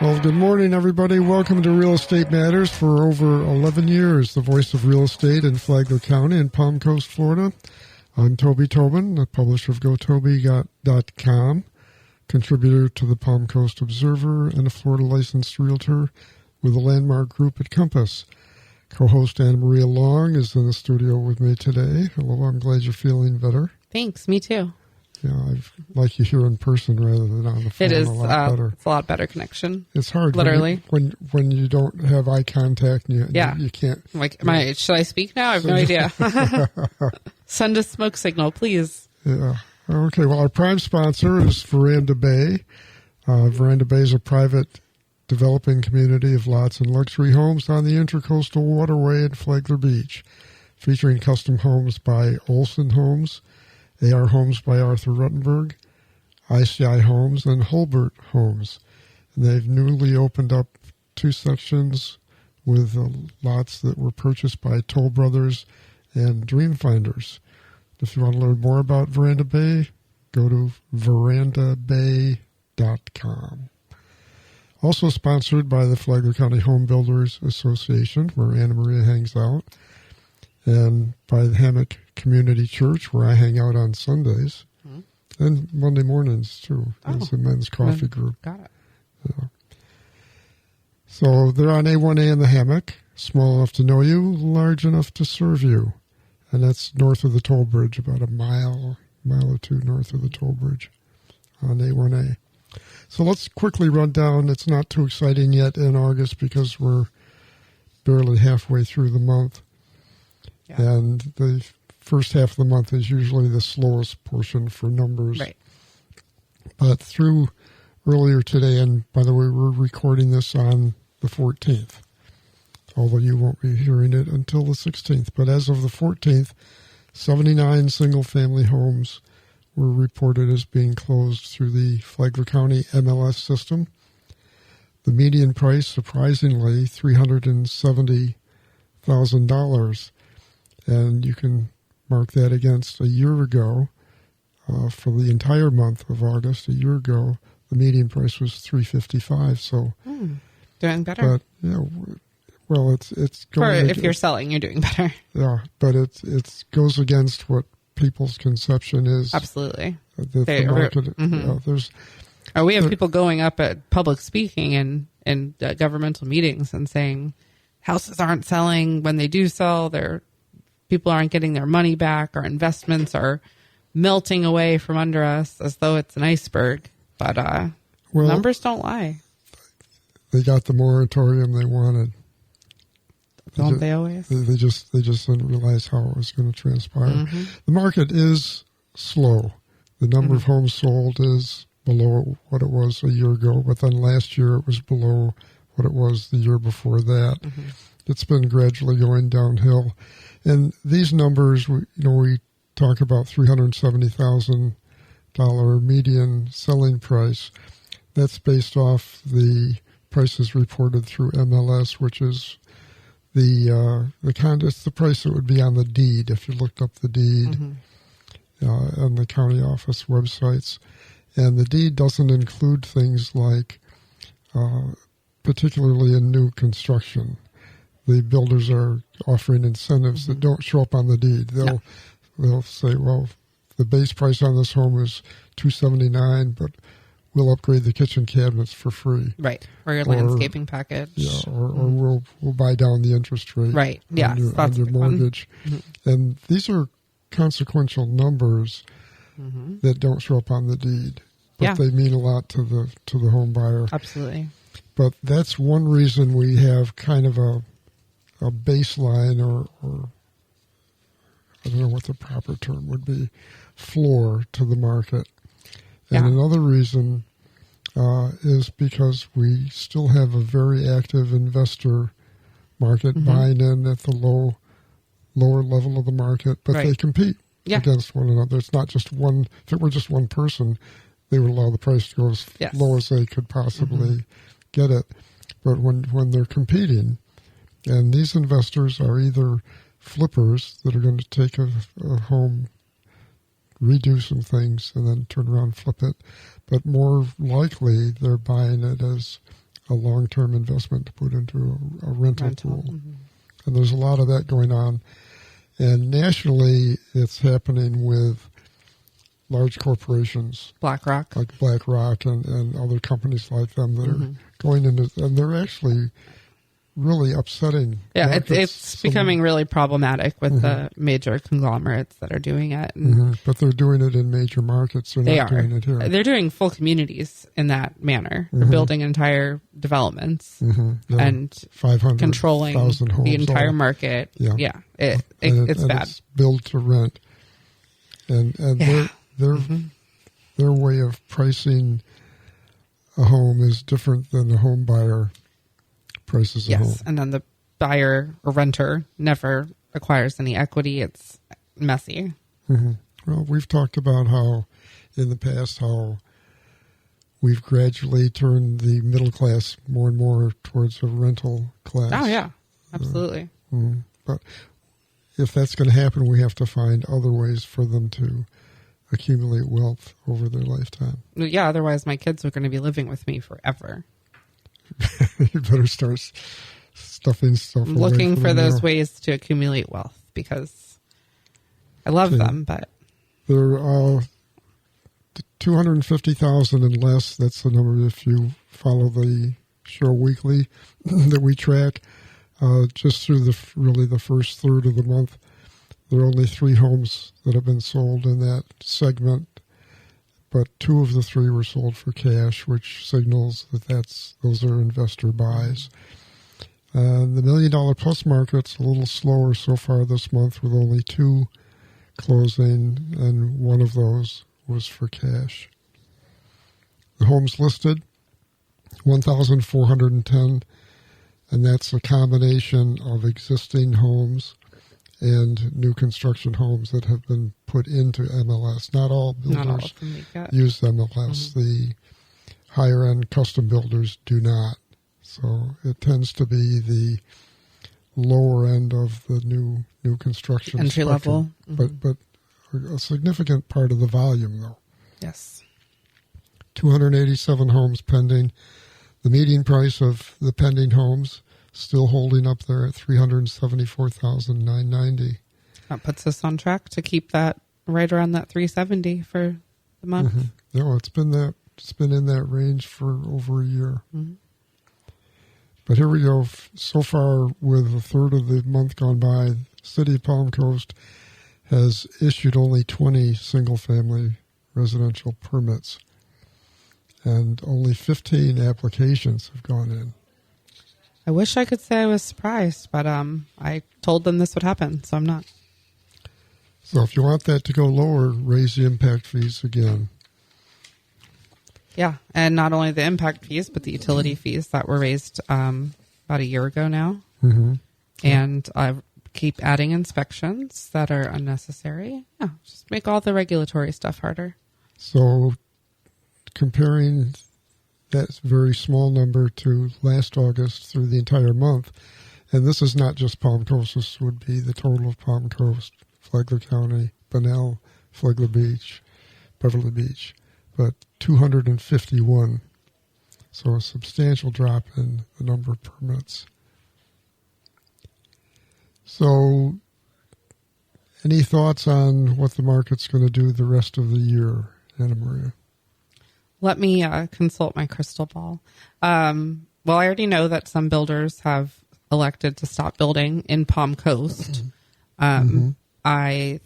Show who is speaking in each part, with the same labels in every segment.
Speaker 1: Well, good morning, everybody. Welcome to Real Estate Matters. For over 11 years, the voice of real estate in Flagler County and Palm Coast, Florida. I'm Toby Tobin, the publisher of GoToby.com, contributor to the Palm Coast Observer, and a Florida licensed realtor with the Landmark Group at Compass. Co-host Anna Maria Long is in the studio with me today. Hello, I'm glad you're feeling better.
Speaker 2: Thanks, me too.
Speaker 1: Yeah, I like you here in person rather than on the phone.
Speaker 2: It is
Speaker 1: a lot better.
Speaker 2: It's a lot better connection.
Speaker 1: It's hard,
Speaker 2: literally,
Speaker 1: when you don't have eye contact and you can't.
Speaker 2: Like, should I speak now? I have no idea. Send a smoke signal, please.
Speaker 1: Yeah. Okay. Well, our prime sponsor is Veranda Bay. Veranda Bay is a private developing community of lots and luxury homes on the Intercoastal Waterway at Flagler Beach, featuring custom homes by Olson Homes, AR Homes by Arthur Ruttenberg, ICI Homes, and Hulbert Homes. And they've newly opened up 2 sections with lots that were purchased by Toll Brothers and Dreamfinders. If you want to learn more about Veranda Bay, go to verandabay.com. Also sponsored by the Flagler County Home Builders Association, where Anna Maria hangs out, and by the Hammock Community Church, where I hang out on Sundays, and Monday mornings, too. It's a men's coffee group.
Speaker 2: Got it.
Speaker 1: Yeah. So they're on A1A in the Hammock, small enough to know you, large enough to serve you. And that's north of the toll bridge, about a mile or two north of the toll bridge on A1A. So let's quickly run down. It's not too exciting yet in August because we're barely halfway through the month. Yeah. And the first half of the month is usually the slowest portion for numbers.
Speaker 2: Right.
Speaker 1: But through earlier today, and by the way, we're recording this on the 14th, although you won't be hearing it until the 16th. But as of the 14th, 79 single-family homes were reported as being closed through the Flagler County MLS system. The median price, surprisingly, $370,000. And you can mark that against a year ago. For the entire month of August, a year ago, the median price was $355,000. So
Speaker 2: doing better.
Speaker 1: But well, it's going.
Speaker 2: If you're selling, you're doing better.
Speaker 1: Yeah, but it goes against what people's conception is.
Speaker 2: Absolutely.
Speaker 1: The market.
Speaker 2: We have people going up at public speaking and governmental meetings and saying houses aren't selling. When they do sell, people aren't getting their money back. Our investments are melting away from under us as though it's an iceberg. But numbers don't lie.
Speaker 1: They got the moratorium they wanted.
Speaker 2: Don't they always?
Speaker 1: They just didn't realize how it was going to transpire. Mm-hmm. The market is slow. The number of homes sold is below what it was a year ago, but then last year it was below what it was the year before that. Mm-hmm. It's been gradually going downhill. And these numbers, we talk about $370,000 median selling price. That's based off the prices reported through MLS, which is it's the price that would be on the deed if you looked up the deed on the county office websites. And the deed doesn't include things like, particularly in new construction, the builders are offering incentives that don't show up on the deed. They'll say, well, the base price on this home is $279, but we'll upgrade the kitchen cabinets for free.
Speaker 2: Right. Or your landscaping package.
Speaker 1: Yeah, or we'll buy down the interest rate.
Speaker 2: Right. Yeah.
Speaker 1: On your mortgage. Mm-hmm. And these are consequential numbers that don't show up on the deed. But they mean a lot to the home buyer.
Speaker 2: Absolutely.
Speaker 1: But that's one reason we have kind of a baseline or I don't know what the proper term would be, floor to the market. And another reason is because we still have a very active investor market buying in at the lower level of the market, but they compete against one another. It's not just one. If it were just one person, they would allow the price to go as low as they could possibly get it. But when they're competing, and these investors are either flippers that are going to take a home, redo some things, and then turn around and flip it, but more likely they're buying it as a long-term investment to put into a rental pool.
Speaker 2: Mm-hmm.
Speaker 1: And there's a lot of that going on. And nationally, it's happening with large corporations.
Speaker 2: BlackRock.
Speaker 1: Like BlackRock and other companies like them that
Speaker 2: Mm-hmm.
Speaker 1: are going into, and they're actually really upsetting.
Speaker 2: Yeah, it's becoming really problematic with
Speaker 1: Mm-hmm.
Speaker 2: the major conglomerates that are doing it. And
Speaker 1: But they're doing it in major markets. They're not doing it here.
Speaker 2: They're doing full communities in that manner. They're building entire developments and
Speaker 1: 500,000
Speaker 2: controlling
Speaker 1: homes
Speaker 2: the entire
Speaker 1: all.
Speaker 2: market.
Speaker 1: Yeah.
Speaker 2: It's bad.
Speaker 1: It's build to rent. And their way of pricing a home is different than the home buyer prices a home.
Speaker 2: Yes, and then the buyer or renter never acquires any equity. It's messy.
Speaker 1: Well, we've talked about how, in the past, how we've gradually turned the middle class more and more towards a rental class.
Speaker 2: Oh, yeah, absolutely.
Speaker 1: But if that's going to happen, we have to find other ways for them to accumulate wealth over their lifetime.
Speaker 2: Yeah, otherwise my kids are going to be living with me forever.
Speaker 1: You better start stuffing stuff away
Speaker 2: Looking
Speaker 1: from
Speaker 2: for
Speaker 1: them
Speaker 2: those
Speaker 1: now.
Speaker 2: ways to accumulate wealth because I love them, but
Speaker 1: There are 250,000 and less. That's the number if you follow the show weekly that we track. Just through the first third of the month, there are only 3 homes that have been sold in that segment, but 2 of the 3 were sold for cash, which signals that those are investor buys. The $1 million plus market's a little slower so far this month, with only 2 closing, and 1 of those was for cash. The homes listed, 1,410, and that's a combination of existing homes and new construction homes that have been put into MLS. Not all builders
Speaker 2: of them make it.
Speaker 1: use MLS. The higher-end custom builders do not. So it tends to be the lower end of the new construction
Speaker 2: Entry level.
Speaker 1: but a significant part of the volume, though.
Speaker 2: Yes.
Speaker 1: 287 homes pending. The median price of the pending homes still holding up there at $374,990.
Speaker 2: That puts us on track to keep that right around that 370 for the month.
Speaker 1: No, it's been in that range for over a year.
Speaker 2: Mm-hmm.
Speaker 1: But here we go. So far, with a third of the month gone by, the city of Palm Coast has issued only 20 single-family residential permits, and only 15 applications have gone in.
Speaker 2: I wish I could say I was surprised, but I told them this would happen, so I'm not.
Speaker 1: So if you want that to go lower, raise the impact fees again.
Speaker 2: Yeah, and not only the impact fees, but the utility fees that were raised about a year ago now.
Speaker 1: Mm-hmm.
Speaker 2: And I keep adding inspections that are unnecessary. Yeah, just make all the regulatory stuff harder.
Speaker 1: So comparing that very small number to last August through the entire month, and this is not just Palm Coast, this would be the total of Palm Coast, Flagler County, Bunnell, Flagler Beach, Beverly Beach, but 251. So a substantial drop in the number of permits. So any thoughts on what the market's going to do the rest of the year, Anna Maria?
Speaker 2: Let me consult my crystal ball. Well, I already know that some builders have elected to stop building in Palm Coast. I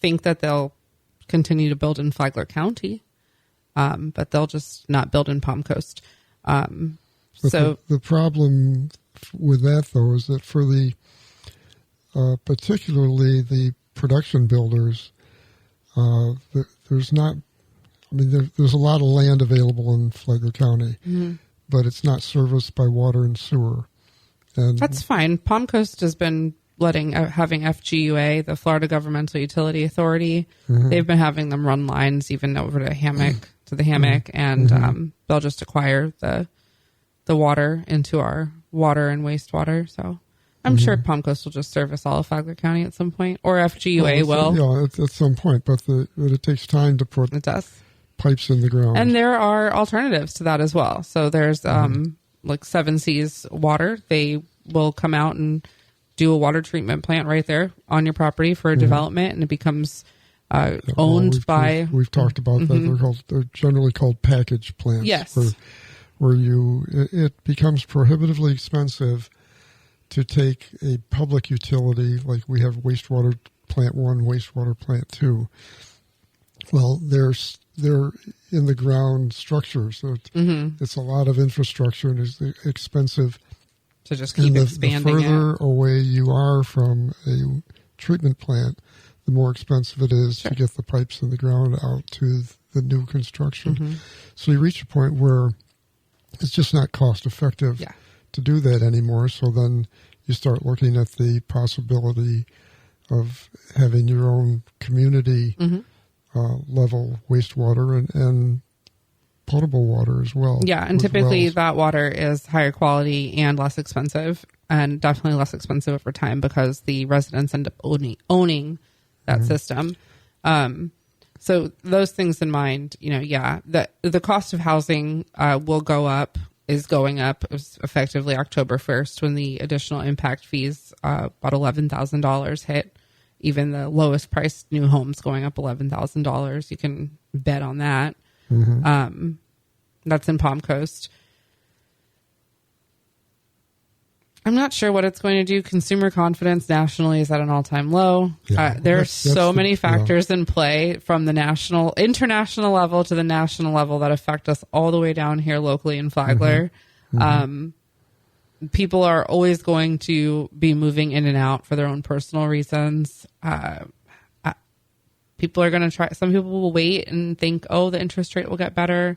Speaker 2: think that they'll continue to build in Flagler County, but they'll just not build in Palm Coast. So
Speaker 1: the problem with that, though, is that for the particularly the production builders, there's not. I mean, there's a lot of land available in Flagler County, but it's not serviced by water and sewer. And
Speaker 2: that's fine. Palm Coast has been having FGUA, the Florida Governmental Utility Authority. They've been having them run lines even over to the hammock, and they'll just acquire the water into our water and wastewater. So I'm sure Palm Coast will just service all of Flagler County at some point, or FGUA will.
Speaker 1: Yeah, at some point, but it takes time to put
Speaker 2: it does.
Speaker 1: Pipes in the ground.
Speaker 2: And there are alternatives to that as well. So there's like Seven Seas Water. They will come out and do a water treatment plant right there on your property for a development, and it becomes owned by.
Speaker 1: We've talked about that. They're generally called package plants.
Speaker 2: Yes,
Speaker 1: where it becomes prohibitively expensive to take a public utility, like we have wastewater plant 1, wastewater plant 2. Well, they're in the ground structure, so it's a lot of infrastructure and it's expensive
Speaker 2: to just keep expanding.
Speaker 1: The further away you are from a treatment plant, the more expensive it is to get the pipes in the ground out to the new construction. So you reach a point where it's just not cost effective to do that anymore. So then you start looking at the possibility of having your own community level wastewater and potable water as well.
Speaker 2: Yeah, and typically that water is higher quality and less expensive, and definitely less expensive over time because the residents end up owning that system. So those things in mind, the cost of housing is going up. It was effectively October 1st when the additional impact fees, about $11,000 hit. Even the lowest priced new homes going up $11,000. You can bet on that. That's in Palm Coast. I'm not sure what it's going to do. Consumer confidence nationally is at an all-time low. There are so many factors in play from the international level to the national level that affect us all the way down here locally in Flagler. People are always going to be moving in and out for their own personal reasons. People are going to try. Some people will wait and think, oh, the interest rate will get better.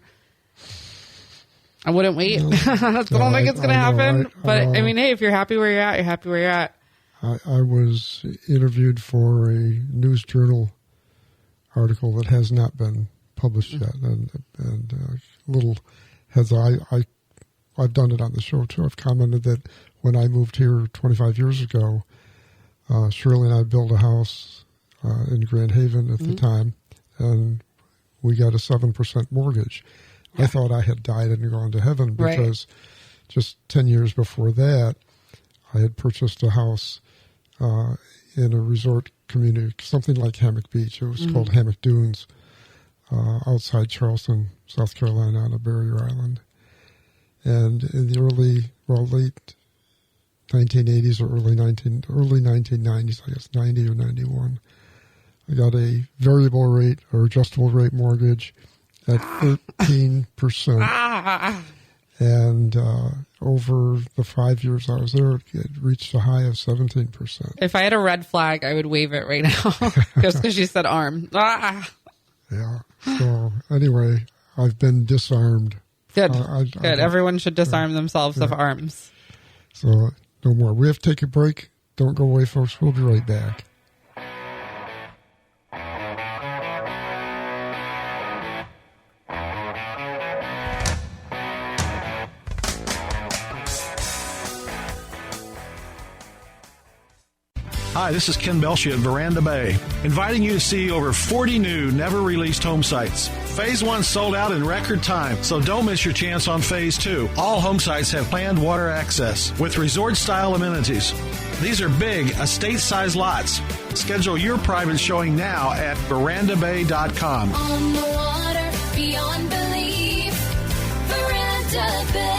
Speaker 2: I wouldn't wait. I don't think it's going to happen. But I mean, hey, if you're happy where you're at, you're happy where you're at.
Speaker 1: I was interviewed for a News Journal article that has not been published yet, and little has I've done it on the show too. I've commented that when I moved here 25 years ago, Shirley and I built a house in Grand Haven at the time, and we got a 7% mortgage. I thought I had died and gone to heaven because just 10 years before that, I had purchased a house in a resort community, something like Hammock Beach. It was called Hammock Dunes, outside Charleston, South Carolina, on a barrier island. And in the late 1980s or early 1990s, I guess 90 or 91, I got a variable rate or adjustable rate mortgage at 13%. And over the 5 years I was there, it reached a high of 17%.
Speaker 2: If I had a red flag, I would wave it right now just because you said arm.
Speaker 1: Yeah. So anyway, I've been disarmed.
Speaker 2: Good. Good. Everyone should disarm themselves of arms.
Speaker 1: So no more. We have to take a break. Don't go away, folks. We'll be right back.
Speaker 3: Hi, this is Ken Belshie at Veranda Bay, inviting you to see over 40 new, never-released home sites. Phase 1 sold out in record time, so don't miss your chance on Phase 2. All home sites have planned water access with resort-style amenities. These are big, estate-sized lots. Schedule your private showing now at verandabay.com.
Speaker 4: On the water, beyond belief, Veranda Bay.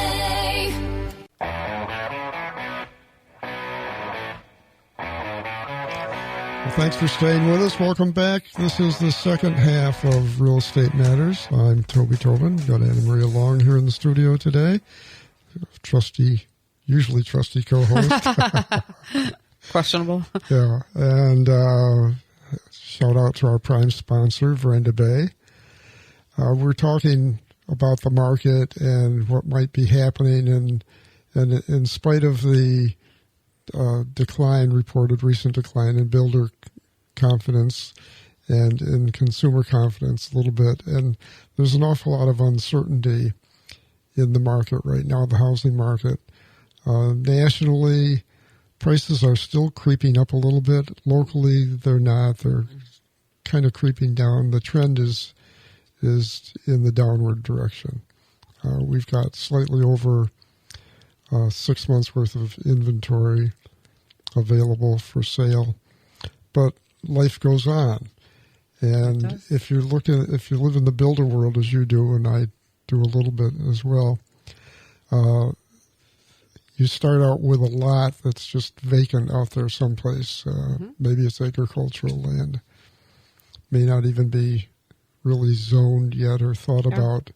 Speaker 1: Well, thanks for staying with us. Welcome back. This is the second half of Real Estate Matters. I'm Toby Tobin. Got Anna Maria Long here in the studio today. Usually trusty co-host.
Speaker 2: Questionable.
Speaker 1: Yeah. And shout out to our prime sponsor, Veranda Bay. We're talking about the market and what might be happening. And in spite of the recent decline in builder confidence and in consumer confidence a little bit. And there's an awful lot of uncertainty in the market right now, the housing market. Nationally, prices are still creeping up a little bit. Locally, they're not. They're kind of creeping down. The trend is in the downward direction. We've got slightly over 6 months worth of inventory available for sale. But life goes on. And if you live in the builder world as you do, and I do a little bit as well, you start out with a lot that's just vacant out there someplace. Maybe it's agricultural land. May not even be really zoned yet or thought about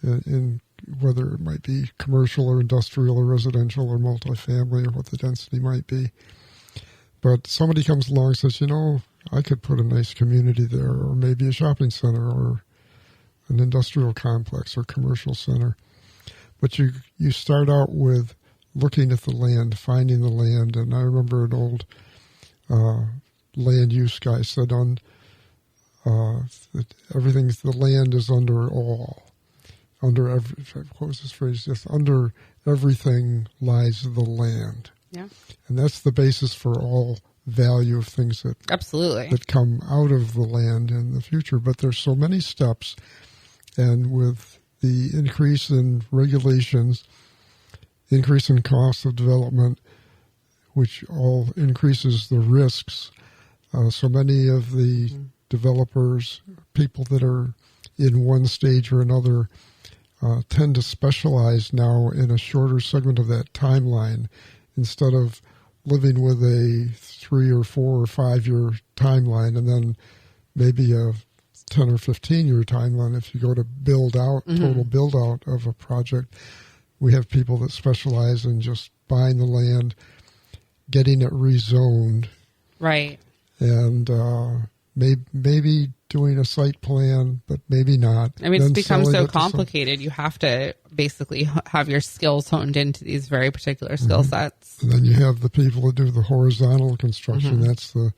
Speaker 1: in whether it might be commercial or industrial or residential or multifamily or what the density might be. But somebody comes along and says, I could put a nice community there, or maybe a shopping center or an industrial complex or commercial center. But you start out with looking at the land, finding the land. And I remember an old land use guy said that the land is under all. What was his phrase? Just under everything lies the land.
Speaker 2: Yeah.
Speaker 1: And that's the basis for all value of things that come out of the land in the future. But there's so many steps, and with the increase in regulations, increase in cost of development, which all increases the risks, so many of the developers, people that are in one stage or another, tend to specialize now in a shorter segment of that timeline instead of living with a 3 or 4 or 5 year timeline and then maybe a 10 or 15 year timeline. If you go to build out, total build out of a project, we have people that specialize in just buying the land, getting it rezoned.
Speaker 2: Right.
Speaker 1: And maybe doing a site plan, but maybe not.
Speaker 2: I mean, it's become so complicated. You have to basically have your skills honed into these very particular skill sets.
Speaker 1: And then you have the people that do the horizontal construction. That's the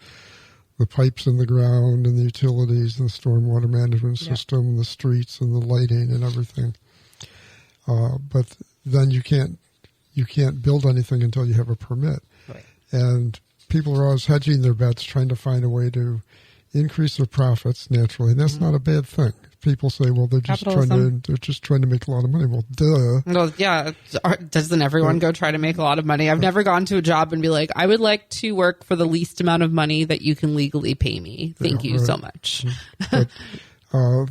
Speaker 1: pipes in the ground and the utilities and the stormwater management system, and the streets and the lighting and everything. But then you can't build anything until you have a permit.
Speaker 2: Right.
Speaker 1: And people are always hedging their bets, trying to find a way to increase their profits naturally, and that's not a bad thing. People say, "Well, they're just trying to make a lot of money." Well, duh.
Speaker 2: Well, yeah. Doesn't everyone go try to make a lot of money? I've never gone to a job and be like, "I would like to work for the least amount of money that you can legally pay me. Thank you so much."
Speaker 1: But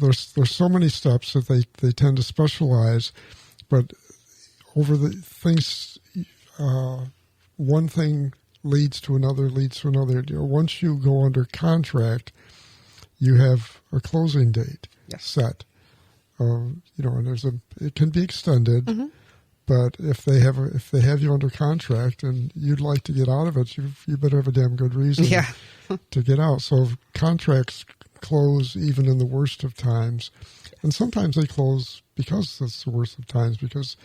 Speaker 1: there's so many steps that they tend to specialize, but over the things, one thing leads to another. Once you go under contract, you have a closing date set. And it can be extended, but if they have you under contract and you'd like to get out of it, you better have a damn good reason to get out. So contracts close even in the worst of times, and sometimes they close because it's the worst of times because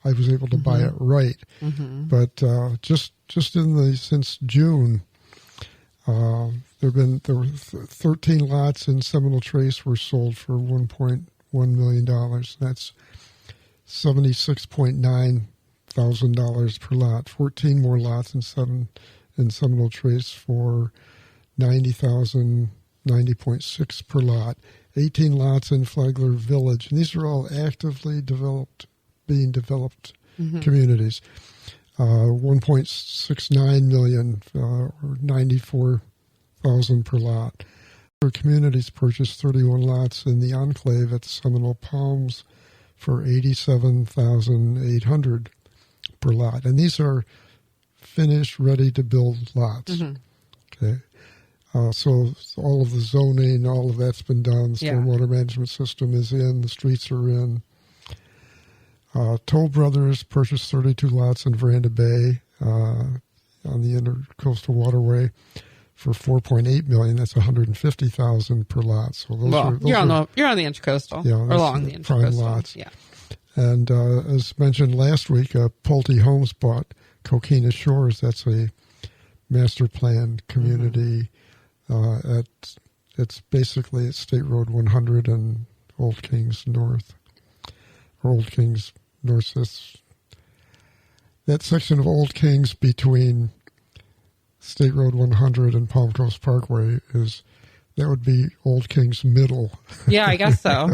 Speaker 1: I was able to buy it right. But just since June, there were 13 lots in Seminole Trace were sold for $1.1 million. That's $76.9 thousand per lot. 14 more lots in Seminole Trace for $90,090.6 per lot. 18 lots in Flagler Village, and these are all actively being developed communities. 1.69 million or 94,000 per lot. Our communities purchased 31 lots in the enclave at Seminole Palms for $87,800 per lot, and these are finished, ready to build lots. Okay. So all of the zoning, all of that's been done. The stormwater management system is in. The streets are in. Toll Brothers purchased 32 lots in Veranda Bay on the Intercoastal Waterway for $4.8 million. That's $150,000 per lot. So you're on the Intercoastal, or along the Intercoastal. Prime lots. Yeah. And as mentioned last week, Pulte Homes bought Coquina Shores. That's a master plan community. It's basically at State Road 100 and Old Kings North. Old Kings North. That section of Old Kings between State Road 100 and Palm Coast Parkway is That would be Old King's Middle.
Speaker 2: Yeah, I guess so.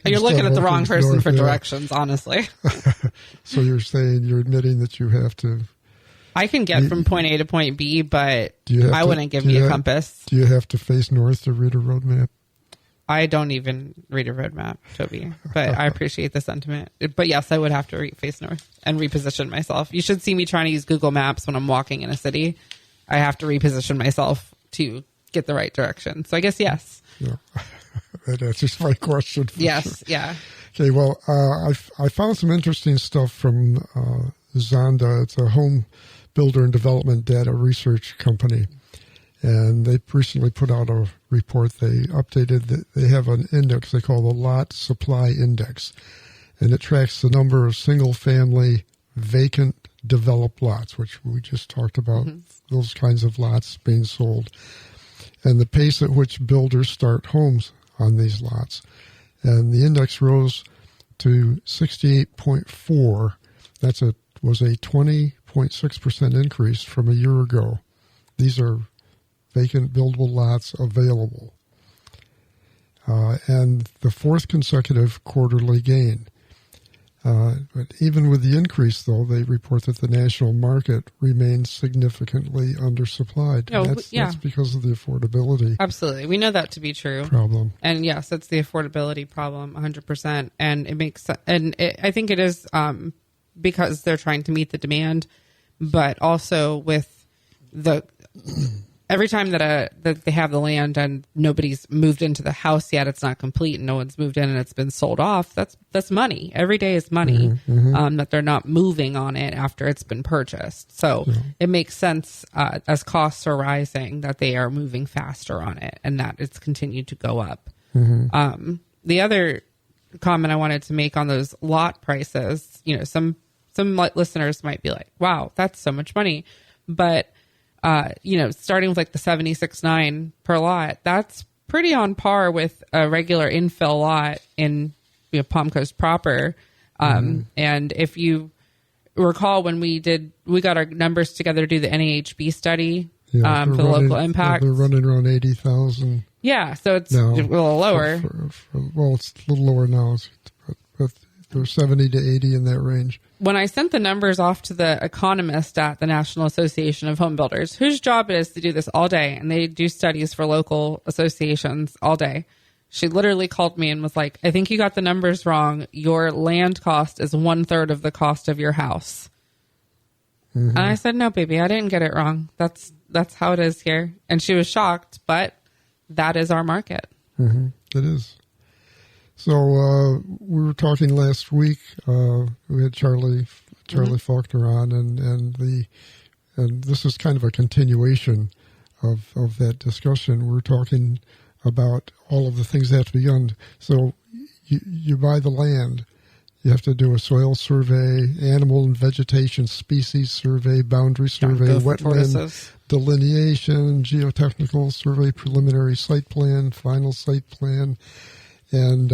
Speaker 2: You're looking at the wrong person
Speaker 1: North,
Speaker 2: for
Speaker 1: yeah.
Speaker 2: directions, honestly.
Speaker 1: So you're admitting that you have to.
Speaker 2: I can get from point A to point B, but I wouldn't give me a compass.
Speaker 1: Do you have to face north to read a road map?
Speaker 2: I don't even read a road map, Toby, but I appreciate the sentiment. But yes, I would have to face north and reposition myself. You should see me trying to use Google Maps when I'm walking in a city. I have to reposition myself to get the right direction. So I guess yes.
Speaker 1: Yeah. That answers my question.
Speaker 2: Yes,
Speaker 1: sure.
Speaker 2: yeah.
Speaker 1: Okay, well, I found some interesting stuff from Zonda. It's a home builder and development data research company. And they recently put out a report. They updated that they have an index they call the Lot Supply Index. And it tracks the number of single-family vacant developed lots, which we just talked about, those kinds of lots being sold, and the pace at which builders start homes on these lots. And the index rose to 68.4. Was a 20.6% increase from a year ago. These are vacant buildable lots available. And the fourth consecutive quarterly gain. But even with the increase, though, they report that the national market remains significantly undersupplied. That's because of the affordability.
Speaker 2: Absolutely. We know that to be true.
Speaker 1: Problem.
Speaker 2: And yes, it's the affordability problem, 100%. And it makes, I think it is because they're trying to meet the demand, but also with every time that they have the land and nobody's moved into the house yet, it's not complete and no one's moved in and it's been sold off. That's money. Every day is money that they're not moving on it after it's been purchased. So it makes sense as costs are rising that they are moving faster on it and that it's continued to go up. The other comment I wanted to make on those lot prices, some listeners might be like, wow, that's so much money. But starting with like the 76.9 per lot, that's pretty on par with a regular infill lot in Palm Coast proper. And if you recall, when we got our numbers together to do the NAHB study for the local impact,
Speaker 1: they're running around 80,000.
Speaker 2: Yeah, so it's a little lower.
Speaker 1: Well, it's a little lower now, but they're 70 to 80 in that range.
Speaker 2: When I sent the numbers off to the economist at the National Association of Home Builders, whose job it is to do this all day, and they do studies for local associations all day, she literally called me and was like, I think you got the numbers wrong. Your land cost is 1/3 of the cost of your house. And I said, no, baby, I didn't get it wrong. That's how it is here. And she was shocked, but that is our market.
Speaker 1: It is. So we were talking last week. We had Charlie Faulkner on, and this is kind of a continuation of that discussion. We're talking about all of the things that have to be done. So you buy the land, you have to do a soil survey, animal and vegetation species survey, boundary survey, wetland delineation, geotechnical survey, preliminary site plan, final site plan. And,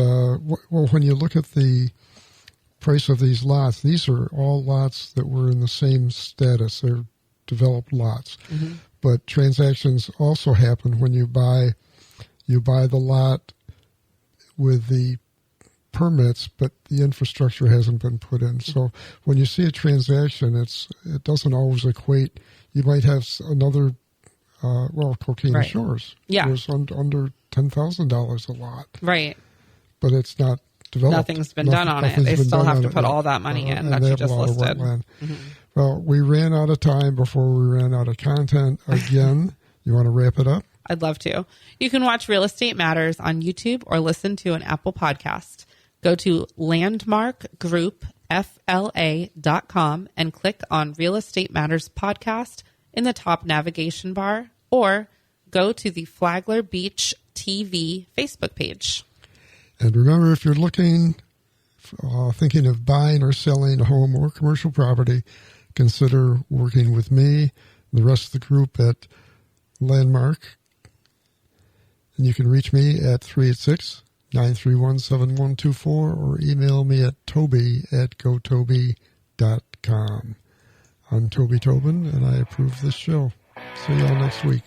Speaker 1: when you look at the price of these lots, these are all lots that were in the same status. They're developed lots. But transactions also happen when you buy the lot with the permits, but the infrastructure hasn't been put in. So when you see a transaction, it doesn't always equate. You might have another, Coquina Shores.
Speaker 2: Yeah.
Speaker 1: It was under $10,000 a lot.
Speaker 2: Right.
Speaker 1: But it's not developed.
Speaker 2: Nothing's been done on it. They still have to put all that money in that you just listed.
Speaker 1: Well, we ran out of time before we ran out of content again. You want to wrap it up?
Speaker 2: I'd love to. You can watch Real Estate Matters on YouTube or listen to an Apple podcast. Go to landmarkgroupfla.com and click on Real Estate Matters podcast in the top navigation bar, or go to the Flagler Beach TV Facebook page.
Speaker 1: And remember, if you're thinking of buying or selling a home or commercial property, consider working with me and the rest of the group at Landmark. And you can reach me at 386-931-7124 or email me at toby@gotoby.com. I'm Toby Tobin, and I approve this show. See y'all next week.